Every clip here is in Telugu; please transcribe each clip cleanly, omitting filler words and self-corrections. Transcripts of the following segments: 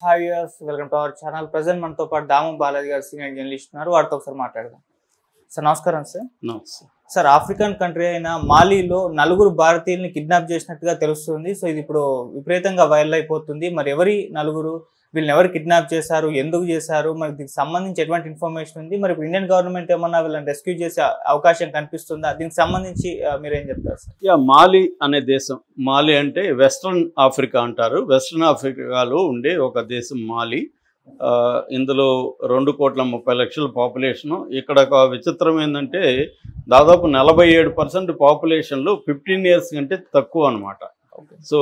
Hi viewers, welcome to our channel. Present మనతో పాటు దాము బాలాజీ గారు సీనియర్ జర్నలిస్ట్ ఉన్నారు. వారితో ఒకసారి మాట్లాడదాం. సార్ నమస్కారం. సార్ ఆఫ్రికన్ కంట్రీ అయిన మాలీలో 4 భారతీయుల్ని కిడ్నాప్ చేసినట్టుగా తెలుస్తుంది. సో ఇది ఇప్పుడు విపరీతంగా వైరల్ అయిపోతుంది. మరి ఎవరి 4, వీళ్ళని ఎవరు కిడ్నాప్ చేశారు, ఎందుకు చేశారు, మరి దీనికి సంబంధించి ఎటువంటి ఇన్ఫర్మేషన్ ఉంది? మరి ఇప్పుడు ఇండియన్ గవర్నమెంట్ ఏమన్నా వీళ్ళని రెస్క్యూ చేసే అవకాశం కనిపిస్తుందా? దీనికి సంబంధించి మీరేం చెప్తారు సార్? మాలి అనే దేశం, మాలి అంటే వెస్ట్రన్ ఆఫ్రికా అంటారు. వెస్ట్రన్ ఆఫ్రికాలో ఉండే ఒక దేశం మాలి. ఇందులో 2,30,00,000 పాపులేషను. ఇక్కడ ఒక విచిత్రం ఏంటంటే దాదాపు 47% పాపులేషన్లో 15 ఇయర్స్ కంటే తక్కువ అనమాట. సో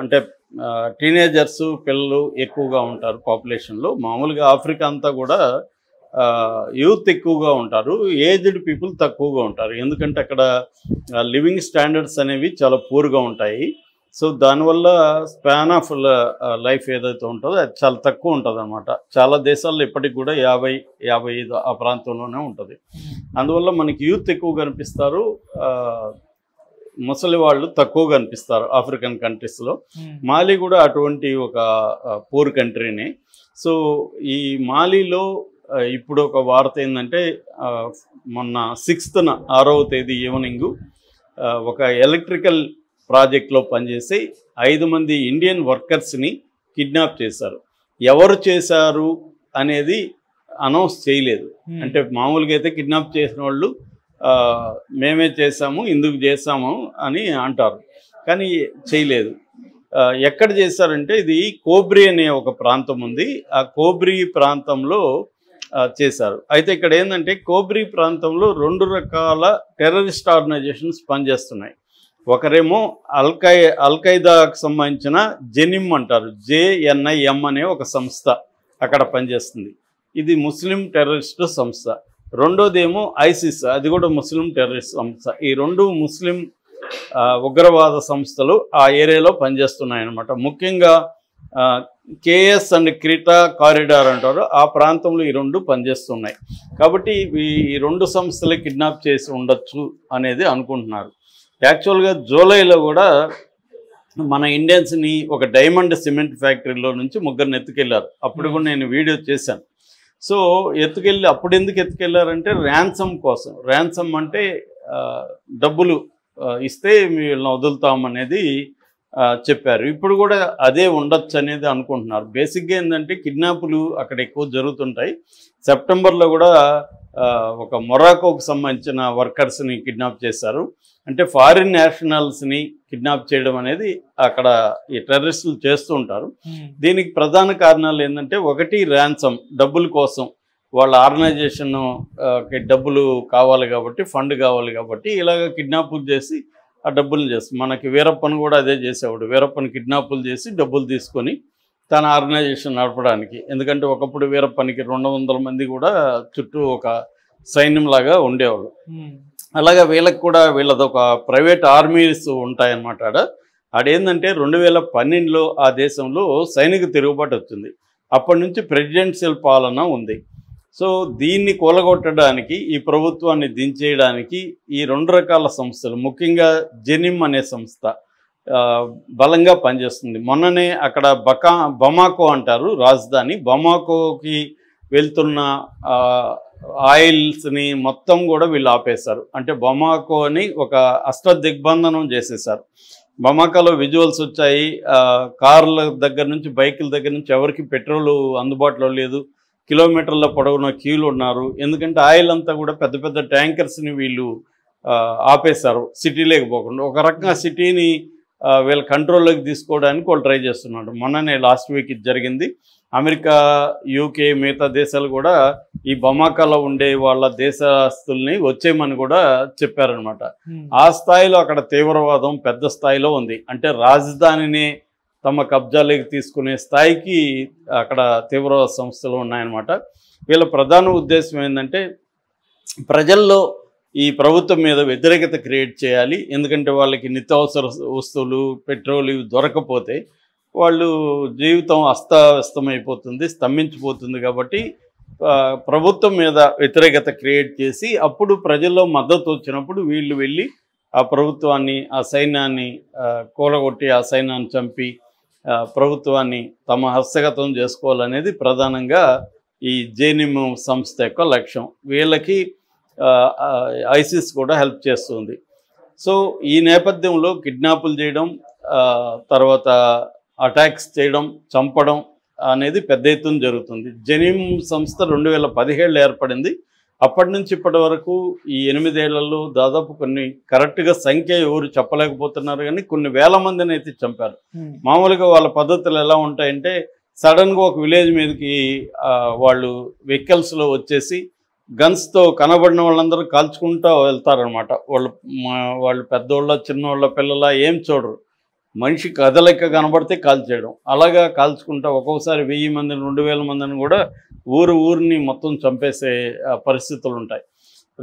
అంటే టీనేజర్స్, పిల్లలు ఎక్కువగా ఉంటారు పాపులేషన్లో. మామూలుగా ఆఫ్రికా అంతా కూడా యూత్ ఎక్కువగా ఉంటారు, ఏజ్డ్ పీపుల్ తక్కువగా ఉంటారు. ఎందుకంటే అక్కడ లివింగ్ స్టాండర్డ్స్ అనేవి చాలా పూర్గా ఉంటాయి. సో దానివల్ల స్పాన్ ఆఫ్ లైఫ్ ఏదైతే ఉంటుందో అది చాలా తక్కువ ఉంటుంది అనమాట. చాలా దేశాల్లో ఇప్పటికి కూడా 50-55 ఆ ప్రాంతంలోనే ఉంటుంది. అందువల్ల మనకి యూత్ ఎక్కువ కనిపిస్తారు, ముసలి వాళ్ళు తక్కువ కనిపిస్తారు ఆఫ్రికన్ కంట్రీస్లో. మాలి కూడా అటువంటి ఒక పూర్ కంట్రీనే. సో ఈ మాలీలో ఇప్పుడు ఒక వార్త ఏంటంటే మొన్న 6th 6వ తేదీ ఈవినింగు ఒక ఎలక్ట్రికల్ ప్రాజెక్ట్లో పనిచేసి 5 మంది ఇండియన్ వర్కర్స్ని కిడ్నాప్ చేశారు. ఎవరు చేశారు అనేది అనౌన్స్ చేయలేదు. అంటే మామూలుగా అయితే కిడ్నాప్ చేసిన వాళ్ళు మేమే చేసాము, ఇందుకు చేసాము అని అంటారు, కానీ చేయలేదు. ఎక్కడ చేశారంటే ఇది కోబ్రీ అనే ఒక ప్రాంతం ఉంది, ఆ కోబ్రీ ప్రాంతంలో చేశారు. అయితే ఇక్కడ ఏంటంటే కోబ్రీ ప్రాంతంలో 2 రకాల టెర్రరిస్ట్ ఆర్గనైజేషన్స్ పనిచేస్తున్నాయి. ఒకరేమో అల్ఖైదాకు సంబంధించిన జెనిమ్ అంటారు, JNIM అనే ఒక సంస్థ అక్కడ పనిచేస్తుంది. ఇది ముస్లిం టెర్రరిస్ట్ సంస్థ. రెండోదేమో ISIS, అది కూడా ముస్లిం టెర్రరిస్ట్ సంస్థ. ఈ 2 ముస్లిం ఉగ్రవాద సంస్థలు ఆ ఏరియాలో పనిచేస్తున్నాయి అన్నమాట. ముఖ్యంగా KS అండ్ క్రీటా కారిడార్ అంటారు, ఆ ప్రాంతంలో ఈ 2 పనిచేస్తున్నాయి. కాబట్టి ఈ 2 సంస్థలు కిడ్నాప్ చేసి ఉండొచ్చు అనేది అనుకుంటున్నారు. యాక్చువల్గా జూలైలో కూడా మన ఇండియన్స్ని ఒక డైమండ్ సిమెంట్ ఫ్యాక్టరీలో నుంచి 3 ఎత్తుకెళ్ళారు. అప్పుడు కూడా నేను వీడియో చేశాను. సో ఎత్తుకెళ్ళి అప్పుడు ఎందుకు ఎత్తుకెళ్ళారంటే ర్యాన్సమ్ కోసం. ర్యాన్సమ్ అంటే డబ్బులు ఇస్తే వీళ్ళని వదులుతామనేది చెప్పారు. ఇప్పుడు కూడా అదే ఉండొచ్చు అనేది అనుకుంటున్నారు. బేసిక్గా ఏంటంటే కిడ్నాపులు అక్కడ ఎక్కువ జరుగుతుంటాయి. సెప్టెంబర్లో కూడా ఒక మొరాకోకు సంబంధించిన వర్కర్స్ని కిడ్నాప్ చేశారు. అంటే ఫారిన్ నేషనల్స్ని కిడ్నాప్ చేయడం అనేది అక్కడ ఈ టెర్రరిస్టులు చేస్తూ ఉంటారు. దీనికి ప్రధాన కారణాలు ఏంటంటే, ఒకటి ర్యాన్సమ్, డబ్బుల కోసం. వాళ్ళ ఆర్గనైజేషన్ డబ్బులు కావాలి కాబట్టి, ఫండ్ కావాలి కాబట్టి ఇలాగ కిడ్నాపులు చేసి ఆ డబ్బులు చేస్తాం. మనకి వీరప్పన్ కూడా అదే చేసేవాడు. వీరప్పన్ కిడ్నాపులు చేసి డబ్బులు తీసుకొని తన ఆర్గనైజేషన్ నడపడానికి. ఎందుకంటే ఒకప్పుడు వీరప్పనికి 200 మంది కూడా చుట్టూ ఒక సైన్యంలాగా ఉండేవాళ్ళు. అలాగే వీళ్ళకి కూడా వీళ్ళది ఒక ప్రైవేట్ ఆర్మీస్ ఉంటాయన్నమాట. ఆడేంటంటే 2012లో ఆ దేశంలో సైనిక తిరుగుబాటు వచ్చింది. అప్పటి నుంచి ప్రెసిడెన్షియల్ పాలన ఉంది. సో దీన్ని కూలగొట్టడానికి, ఈ ప్రభుత్వాన్ని దించేయడానికి ఈ 2 రకాల సంస్థలు, ముఖ్యంగా జెనిమ్ అనే సంస్థ బలంగా పనిచేస్తుంది. మొన్ననే అక్కడ బమాకో అంటారు రాజధాని, బమాకోకి వెళ్తున్న ఆయిల్స్ని మొత్తం కూడా వీళ్ళు ఆపేశారు. అంటే బమాకోని ఒక అష్టదిగ్బంధనం చేసేసారు. బమాకోలో విజువల్స్ వచ్చాయి. కార్ల దగ్గర నుంచి, బైకుల దగ్గర నుంచి ఎవరికి పెట్రోల్ అందుబాటులో లేదు. కిలోమీటర్ల పొడవున క్యూలు ఉన్నారు. ఎందుకంటే ఆయిల్ అంతా కూడా పెద్ద పెద్ద ట్యాంకర్స్ని వీళ్ళు ఆపేశారు, సిటీలోకి పోకుండా. ఒక రకంగా సిటీని వీళ్ళ కంట్రోల్లోకి తీసుకోవడానికి వాళ్ళు ట్రై చేస్తున్నారు. మొన్ననే లాస్ట్ వీక్ ఇది జరిగింది. అమెరికా, UK, మిగతా దేశాలు కూడా ఈ బమాకాలో ఉండే వాళ్ళ దేశస్తుల్ని వచ్చేయమని కూడా చెప్పారనమాట. ఆ స్థాయిలో అక్కడ తీవ్రవాదం పెద్ద స్థాయిలో ఉంది. అంటే రాజధానిని తమ కబ్జాలోకి తీసుకునే స్థాయికి అక్కడ తీవ్రవాద సంస్థలు ఉన్నాయన్నమాట. వీళ్ళ ప్రధాన ఉద్దేశం ఏంటంటే ప్రజల్లో ఈ ప్రభుత్వం మీద వ్యతిరేకత క్రియేట్ చేయాలి. ఎందుకంటే వాళ్ళకి నిత్యావసర వస్తువులు, పెట్రోల్ ఇవి దొరకపోతే వాళ్ళు జీవితం అస్తవ్యస్తమైపోతుంది, స్తంభించిపోతుంది. కాబట్టి ప్రభుత్వం మీద వ్యతిరేకత క్రియేట్ చేసి అప్పుడు ప్రజల్లో మద్దతు వచ్చినప్పుడు వీళ్ళు వెళ్ళి ఆ ప్రభుత్వాన్ని, ఆ సైన్యాన్ని కూలగొట్టి, ఆ సైన్యాన్ని చంపి ప్రభుత్వాన్ని తమ హస్తగతం చేసుకోవాలనేది ప్రధానంగా ఈ జేనిమ్ సంస్థ యొక్క లక్ష్యం. వీళ్ళకి ఐసిస్ కూడా హెల్ప్ చేస్తుంది. సో ఈ నేపథ్యంలో కిడ్నాపులు చేయడం, తర్వాత అటాక్స్ చేయడం, చంపడం అనేది పెద్ద ఎత్తున జరుగుతుంది. జెనిమ్ సంస్థ 2017 ఏర్పడింది. అప్పటి నుంచి ఇప్పటి వరకు ఈ 8 ఏళ్లలో దాదాపు కొన్ని కరెక్ట్గా సంఖ్య ఎవరు చెప్పలేకపోతున్నారు, కానీ కొన్ని వేల మందిని అయితే చంపారు. మామూలుగా వాళ్ళ పద్ధతులు ఎలా ఉంటాయంటే సడన్గా ఒక విలేజ్ మీదకి వాళ్ళు వెహికల్స్లో వచ్చేసి గన్స్తో కనబడిన వాళ్ళందరూ కాల్చుకుంటూ వెళ్తారనమాట. వాళ్ళు పెద్దోళ్ళ చిన్నోళ్ళ పిల్లల ఏం చూడరు, మనిషి కదలెక్క కనబడితే కాల్చేయడం. అలాగా కాల్చుకుంటా ఒక్కొక్కసారి 1000 మందిని 2000 మందిని కూడా ఊరిని మొత్తం చంపేసే పరిస్థితులు ఉంటాయి.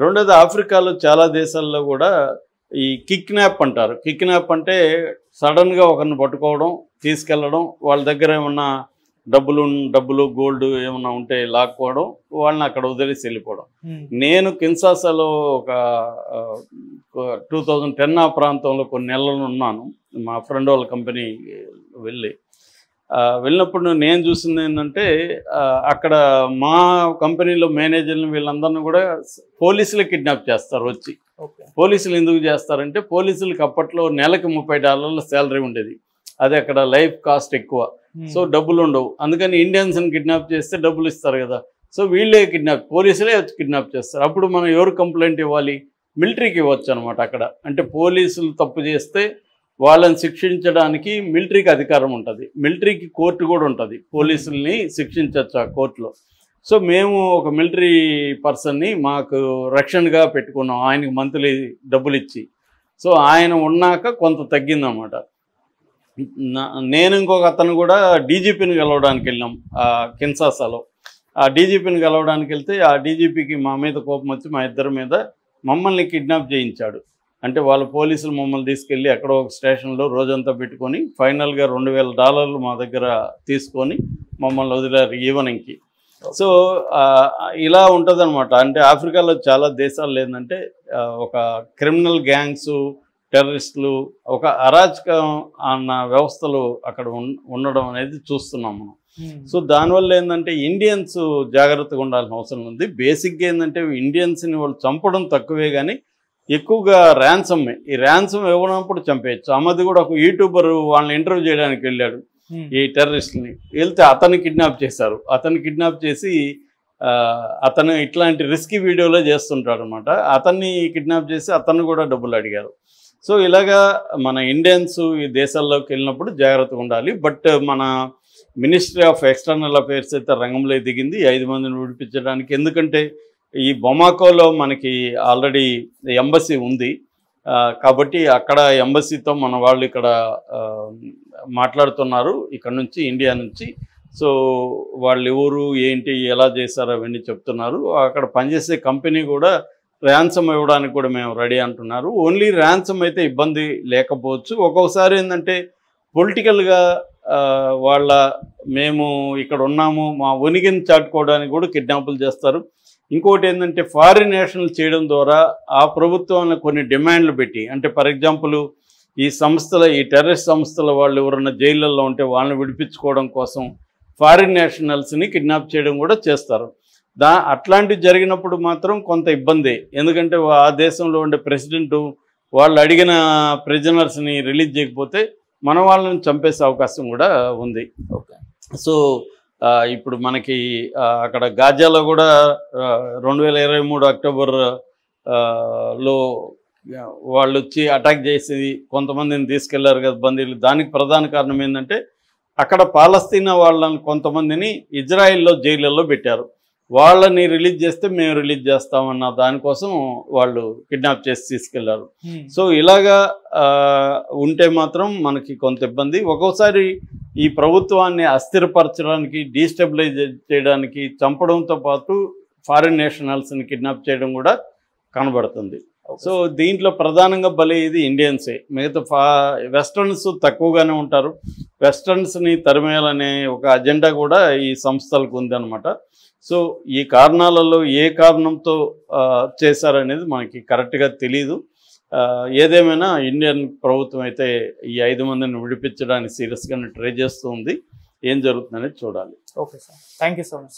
రెండోది, ఆఫ్రికాలో చాలా దేశాల్లో కూడా ఈ కిడ్నాప్ అంటారు. కిడ్నాప్ అంటే సడన్గా ఒకరిని పట్టుకోవడం, తీసుకెళ్ళడం, వాళ్ళ దగ్గర ఏమన్నా డబ్బులు గోల్డ్ ఏమన్నా ఉంటే లాక్కోవడం, వాళ్ళని అక్కడ వదిలేసి వెళ్ళిపోవడం. నేను కిన్షాసాలో ఒక 2010 ఆ ప్రాంతంలో కొన్ని నెలలు ఉన్నాను. మా ఫ్రెండ్ వాళ్ళ కంపెనీ వెళ్ళినప్పుడు నేను చూసింది ఏంటంటే అక్కడ మా కంపెనీలో మేనేజర్ని వీళ్ళందరినీ కూడా పోలీసులు కిడ్నాప్ చేస్తారు. వచ్చి పోలీసులు ఎందుకు చేస్తారంటే పోలీసులకి అప్పట్లో నెలకి $30 శాలరీ ఉండేది. అది అక్కడ లైఫ్ కాస్ట్ ఎక్కువ, సో డబ్బులు ఉండవు. అందుకని ఇండియన్స్ని కిడ్నాప్ చేస్తే డబ్బులు ఇస్తారు కదా, సో వీళ్ళే పోలీసులే వచ్చి కిడ్నాప్ చేస్తారు. అప్పుడు మనం ఎవరు కంప్లైంట్ ఇవ్వాలి? మిలిటరీకి ఇవ్వచ్చు అనమాట. అక్కడ అంటే పోలీసులు తప్పు చేస్తే వాళ్ళని శిక్షించడానికి మిలిటరీకి అధికారం ఉంటుంది. మిలిటరీకి కోర్టు కూడా ఉంటుంది, పోలీసుల్ని శిక్షించవచ్చు ఆ కోర్టులో. సో మేము ఒక మిలిటరీ పర్సన్ని మాకు రక్షణగా పెట్టుకున్నాం, ఆయనకి మంత్లీ డబ్బులు ఇచ్చి. సో ఆయన ఉన్నాక కొంత తగ్గిందన్నమాట. నేను ఇంకొక అతను కూడా డీజీపీని కలవడానికి వెళ్ళాం కిన్షాసాలో. ఆ డీజీపీని కలవడానికి వెళ్తే ఆ డీజీపీకి మా మీద కోపం వచ్చి మా ఇద్దరి మీద మమ్మల్ని కిడ్నాప్ చేయించాడు. అంటే వాళ్ళ పోలీసులు మమ్మల్ని తీసుకెళ్ళి ఎక్కడో ఒక స్టేషన్లో రోజంతా పెట్టుకొని ఫైనల్గా $2000 మా దగ్గర తీసుకొని మమ్మల్ని వదిలేరు ఈవినింగ్కి. సో ఇలా ఉంటుంది అనమాట. అంటే ఆఫ్రికాలో చాలా దేశాలు ఏంటంటే ఒక క్రిమినల్ గ్యాంగ్స్, టెర్రరిస్టులు, ఒక అరాచకం అన్న వ్యవస్థలు అక్కడ ఉండడం అనేది చూస్తున్నాం మనం. సో దానివల్ల ఏంటంటే ఇండియన్స్ జాగ్రత్తగా ఉండాల్సిన అవసరం ఉంది. బేసిక్గా ఏంటంటే ఇండియన్స్ని వాళ్ళు చంపడం తక్కువే, కానీ ఎక్కువగా ర్యాన్సమ్, ఈ ర్యాన్సమ్ ఇవ్వనప్పుడు చంపేయచ్చు. అమ్మది కూడా ఒక యూట్యూబర్ వాళ్ళని ఇంటర్వ్యూ చేయడానికి వెళ్ళాడు, ఈ టెర్రరిస్ట్ని. వెళ్తే అతన్ని కిడ్నాప్ చేశారు. అతన్ని కిడ్నాప్ చేసి అతను ఇట్లాంటి రిస్కీ వీడియోలో చేస్తుంటాడు అనమాట. అతన్ని కిడ్నాప్ చేసి అతన్ని కూడా డబ్బులు అడిగారు. సో ఇలాగా మన ఇండియన్స్ ఈ దేశాల్లోకి వెళ్ళినప్పుడు జాగ్రత్తగా ఉండాలి. బట్ మన మినిస్ట్రీ ఆఫ్ ఎక్స్టర్నల్ అఫైర్స్ అయితే రంగంలో దిగింది 5 మందిని విడిపించడానికి. ఎందుకంటే ఈ బొమాకోలో మనకి ఆల్రెడీ ఎంబసీ ఉంది కాబట్టి అక్కడ ఎంబసీతో మన వాళ్ళు ఇక్కడ మాట్లాడుతున్నారు, ఇక్కడ నుంచి ఇండియా నుంచి. సో వాళ్ళు ఎవరు ఏంటి ఎలా చేశారు అవన్నీ చెప్తున్నారు. అక్కడ పనిచేసే కంపెనీ కూడా ర్యాన్సమ్ ఇవ్వడానికి కూడా మేము రెడీ అంటున్నారు. ఓన్లీ ర్యాన్సమ్ అయితే ఇబ్బంది లేకపోవచ్చు. ఒక్కొక్కసారి ఏంటంటే పొలిటికల్గా మేము ఇక్కడ ఉన్నాము మా ఉనికిని చాటుకోవడానికి కూడా కిడ్నాపులు చేస్తారు. ఇంకోటి ఏంటంటే ఫారిన్ నేషనల్ చేయడం ద్వారా ఆ ప్రభుత్వాన్ని కొన్ని డిమాండ్లు పెట్టి, అంటే ఫర్ ఎగ్జాంపుల్ ఈ టెర్రరిస్ట్ సంస్థల వాళ్ళు ఎవరన్నా జైళ్ళల్లో ఉంటే వాళ్ళని విడిపించుకోవడం కోసం ఫారిన్ నేషనల్స్ని కిడ్నాప్ చేయడం కూడా చేస్తారు. అట్లాంటివి జరిగినప్పుడు మాత్రం కొంత ఇబ్బంది. ఎందుకంటే ఆ దేశంలో ఉండే ప్రెసిడెంట్ వాళ్ళు అడిగిన ప్రిజనర్స్ని రిలీజ్ చేయకపోతే మన వాళ్ళని చంపేసే అవకాశం కూడా ఉంది. సో ఇప్పుడు మనకి అక్కడ గాజాలో కూడా 2023 అక్టోబర్లో వాళ్ళు వచ్చి అటాక్ చేసి కొంతమందిని తీసుకెళ్లారు కదా బందీలు. దానికి ప్రధాన కారణం ఏంటంటే అక్కడ పాలస్తీనా వాళ్ళని కొంతమందిని ఇజ్రాయిల్లో జైళ్ళల్లో పెట్టారు. వాళ్ళని రిలీజ్ చేస్తే మేము రిలీజ్ చేస్తామన్న దానికోసం వాళ్ళు కిడ్నాప్ చేసి తీసుకెళ్లారు. సో ఇలాగా ఉంటే మాత్రం మనకి కొంత ఇబ్బంది. ఒక్కోసారి ఈ ప్రభుత్వాన్ని అస్థిరపరచడానికి, డీస్టెబిలైజ్ చేయడానికి చంపడంతో పాటు ఫారిన్ నేషనల్స్ని కిడ్నాప్ చేయడం కూడా కనబడుతుంది. సో దీంట్లో ప్రధానంగా బలయ్యేది ఇండియన్సే. మిగతా వెస్టర్న్స్ తక్కువగానే ఉంటారు. వెస్టర్న్స్ని తరిమేయాలనే ఒక అజెండా కూడా ఈ సంస్థలకు ఉందన్నమాట. సో ఈ కారణాలలో ఏ కారణంతో చేశారనేది మనకి కరెక్ట్గా తెలీదు. ఏదేమైనా ఇండియన్ ప్రభుత్వం అయితే ఈ 5 మందిని విడిపించడానికి సీరియస్గానే ట్రై చేస్తుంది. ఏం జరుగుతుందనేది చూడాలి. Okay sir, thank you so much.